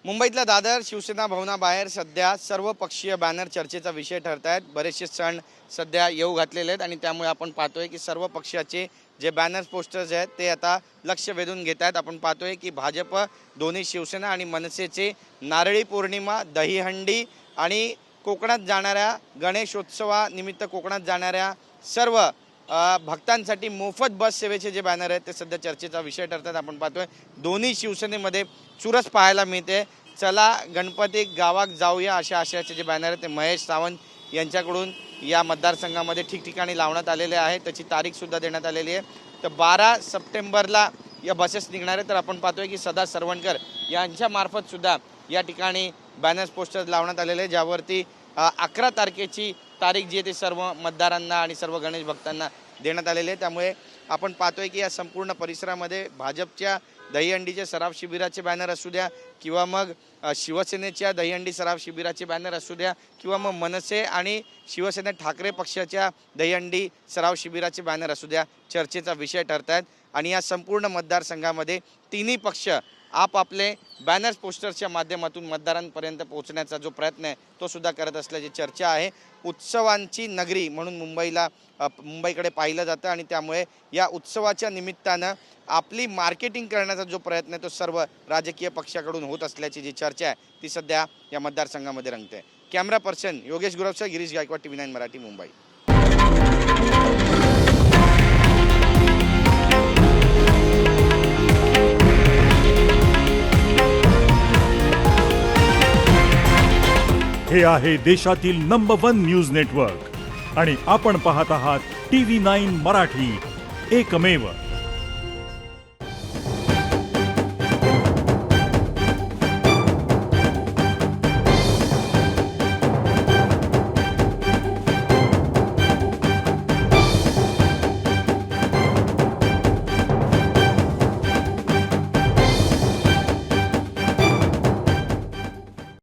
मुंबईतल्या दादर शिवसेना भवनाबाहेर सध्या सर्व पक्षीय बॅनर चर्चेचा विषय ठरत आहेत। बरेचसे सण सध्या येऊ घातलेले आहेत आणि त्यामुळे आपण पाहतोय की सर्व पक्षाचे जे बॅनर्स पोस्टर्स आहेत ते आता लक्ष वेधून घेत आहेत। आपण पाहतोय की भाजप, दोन्ही शिवसेना आणि मनसेचे नारळी पौर्णिमा, दहीहंडी आणि कोकणात जाणाऱ्या गणेशोत्सवानिमित्त कोकणात जाणाऱ्या सर्व भक्तांसाठी मोफत बस सेवेचे जे बॅनर आहेत ते सध्या चर्चेचा विषय ठरतात। आपण पाहतोय दोन्ही शिवसेनेमध्ये चुरस पाहायला मिळते। चला गणपती गावात जाऊया अशा आशयाचे जे बॅनर आहेत ते महेश सावंत यांच्याकडून या मतदारसंघामध्ये ठिकठिकाणी लावण्यात आलेले आहे। त्याची तारीखसुद्धा देण्यात आलेली आहे। तर 12 सप्टेंबरला या बसेस निघणार आहे। तर आपण पाहतोय की सदा सरवणकर यांच्या मार्फत सुद्धा या ठिकाणी बॅनर्स पोस्टर्स लावण्यात आलेले आहे, ज्यावरती 11 तारखेची तारीख जी आहे ती सर्व मतदारांना आणि सर्व गणेश भक्तांना देण्यात आलेली आहे। त्यामुळे आपण पाहतोय की या संपूर्ण परिसरामध्ये भाजपच्या दहीहंडीचे सराव शिबिराचे बॅनर असू द्या किंवा मग शिवसेनेच्या दहीहंडी सराव शिबिराचे बॅनर असू द्या किंवा मग मनसे आणि शिवसेना ठाकरे पक्षाच्या दहीहंडी सराव शिबिराचे बॅनर असू द्या, चर्चेचा विषय ठरत आहेत। आणि या संपूर्ण मतदारसंघामध्ये तिन्ही पक्ष आपापले बॅनर्स पोस्टर्सच्या माध्यमातून मतदारांपर्यंत पोहोचण्याचा जो प्रयत्न आहे तो सुद्धा करत असल्याची चर्चा आहे। उत्सवांची नगरी म्हणून मुंबईकडे पाहिलं जातं आणि त्यामुळे या उत्सवाच्या निमित्तानं आपली मार्केटिंग करण्याचा जो प्रयत्न आहे तो सर्व राजकीय पक्षाकडून होत असल्याची जी चर्चा आहे ती सध्या या मतदारसंघामध्ये रंगते। कॅमेरा पर्सन योगेश गुरवसह गिरीश गायकवाड, TV9 मराठी, मुंबई। हे आहे देशातील नंबर 1 न्यूज नेटवर्क आणि आपण पाहत आहात TV9 मराठी, एकमेव।